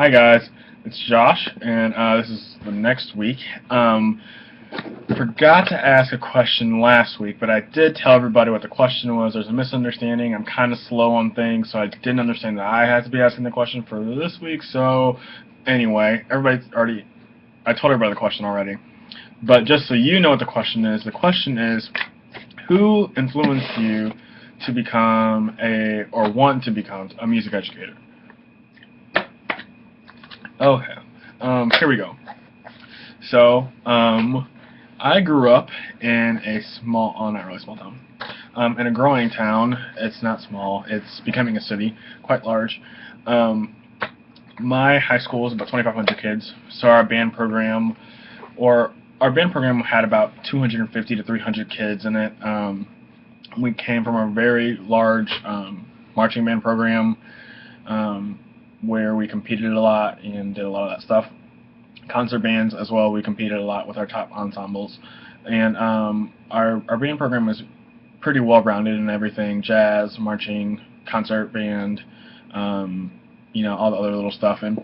Hi guys, it's Josh, and this is the next week. Forgot to ask a question last week, but I did tell everybody what the question was. There's a misunderstanding. I'm kind of slow on things, so I didn't understand that I had to be asking the question for this week. So anyway, I told everybody the question already. But just so you know what the question is, who influenced you to become or want to become a music educator? Okay. Here we go. So, I grew up in a not really small town, in a growing town. It's not small. It's becoming a city, quite large. My high school is about 2,500 kids. So our band program had about 250 to 300 kids in it. We came from a very large marching band program. Where we competed a lot and did a lot of that stuff. Concert bands as well, we competed a lot with our top ensembles. And our band program was pretty well-rounded in everything: jazz, marching, concert band, all the other little stuff. And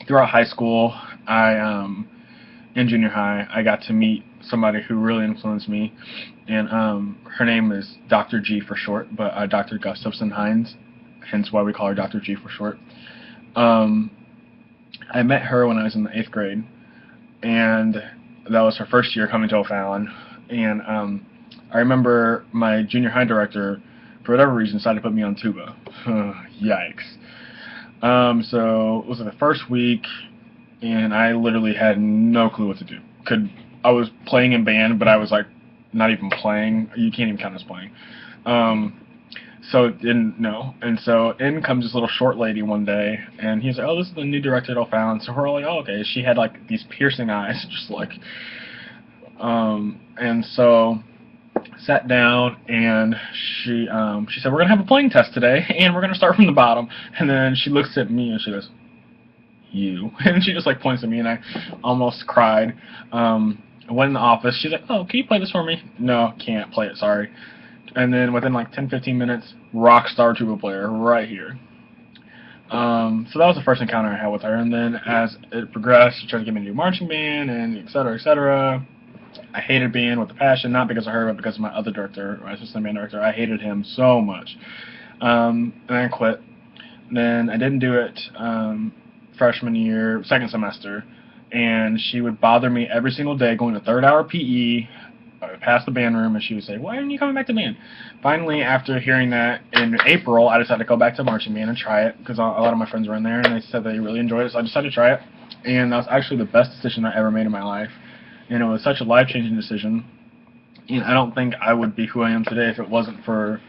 throughout high school, in junior high, I got to meet somebody who really influenced me. And her name is Dr. G for short, but Dr. Gustafson Hines, hence why we call her Dr. G for short. I met her when I was in the 8th grade, and that was her first year coming to O'Fallon. And I remember my junior high director, for whatever reason, decided to put me on tuba. Yikes. So it was the first week, and I literally had no clue what to do. I was playing in band, but I was like not even playing. You can't even count as playing. So didn't know. And so in comes this little short lady one day, and he's like, "Oh, this is the new director at O'Fallon." So we're all like, "Oh, okay." She had like these piercing eyes, just like, and so sat down, and she said, "We're gonna have a playing test today, and we're gonna start from the bottom." And then she looks at me and she goes, "You," and she just like points at me, and I almost cried. I went in the office. She's like, "Oh, can you play this for me?" "No, can't play it. Sorry." And then within like 10-15 minutes, rock star tuba player right here. So that was the first encounter I had with her. And then as it progressed, she tried to get me to do marching band and et cetera, et cetera. I hated band with a passion, not because of her, but because of my other director, my assistant band director. I hated him so much. And I quit. Then I didn't do it freshman year, second semester. And she would bother me every single day going to third hour PE, past the band room, and she would say, "Why aren't you coming back to band?" Finally, after hearing that in April, I decided to go back to marching band and try it, because a lot of my friends were in there, and they said they really enjoyed it, so I decided to try it. And that was actually the best decision I ever made in my life. And it was such a life-changing decision. And I don't think I would be who I am today if it wasn't for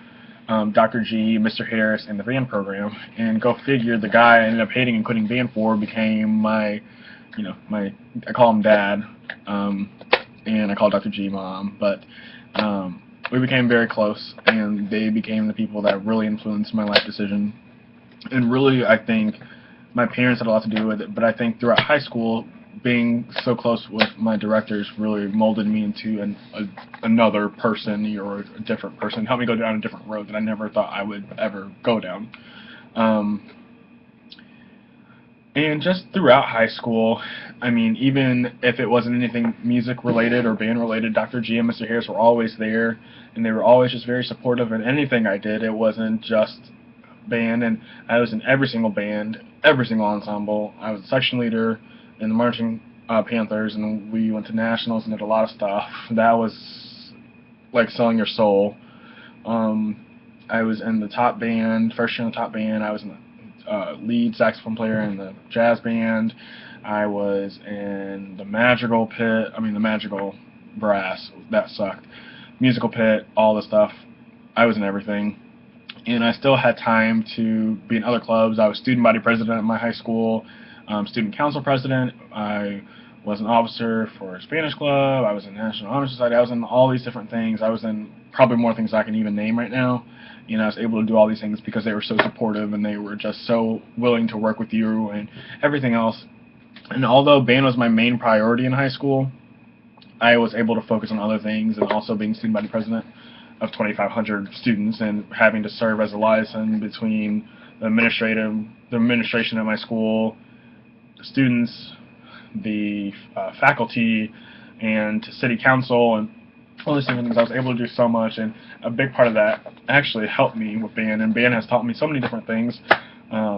Dr. G, Mr. Harris, and the band program. And go figure, the guy I ended up hating and quitting band for became my, I call him Dad. And I call Dr. G Mom, but we became very close, and they became the people that really influenced my life decision. And really, I think my parents had a lot to do with it, but I think throughout high school, being so close with my directors really molded me into another person, or a different person, helped me go down a different road that I never thought I would ever go down. And just throughout high school, I mean, even if it wasn't anything music related or band related, Dr. G and Mr. Harris were always there, and they were always just very supportive in anything I did. It wasn't just band, and I was in every single band, every single ensemble. I was a section leader in the Marching Panthers, and we went to nationals and did a lot of stuff. That was like selling your soul. I was in the top band, first year in the top band. I was in the lead saxophone player in the jazz band. I was in the madrigal brass. That sucked. Musical pit, all the stuff. I was in everything. And I still had time to be in other clubs. I was student body president at my high school, student council president. I was an officer for a Spanish club. I was in National Honor Society. I was in all these different things. I was in probably more things I can even name right now. I was able to do all these things because they were so supportive, and they were just so willing to work with you and everything else. And although band was my main priority in high school, I was able to focus on other things, and also being student body president of 2,500 students and having to serve as a liaison between the administration at my school students, the faculty, and to city council, and all these different things. I was able to do so much, and a big part of that actually helped me with band, and band has taught me so many different things,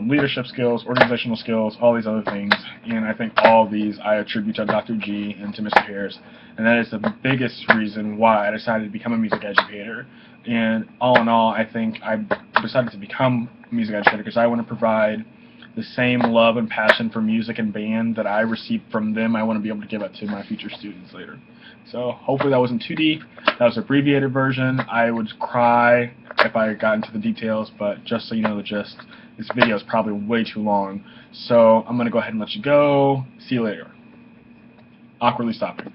leadership skills, organizational skills, all these other things, and I think all of these I attribute to Dr. G and to Mr. Harris, and that is the biggest reason why I decided to become a music educator. And all in all, I think I decided to become a music educator because I want to provide the same love and passion for music and band that I received from them. I want to be able to give it to my future students later. So hopefully that wasn't too deep. That was an abbreviated version. I would cry if I got into the details, but just so you know the gist, this video is probably way too long. So I'm going to go ahead and let you go. See you later. Awkwardly stopping.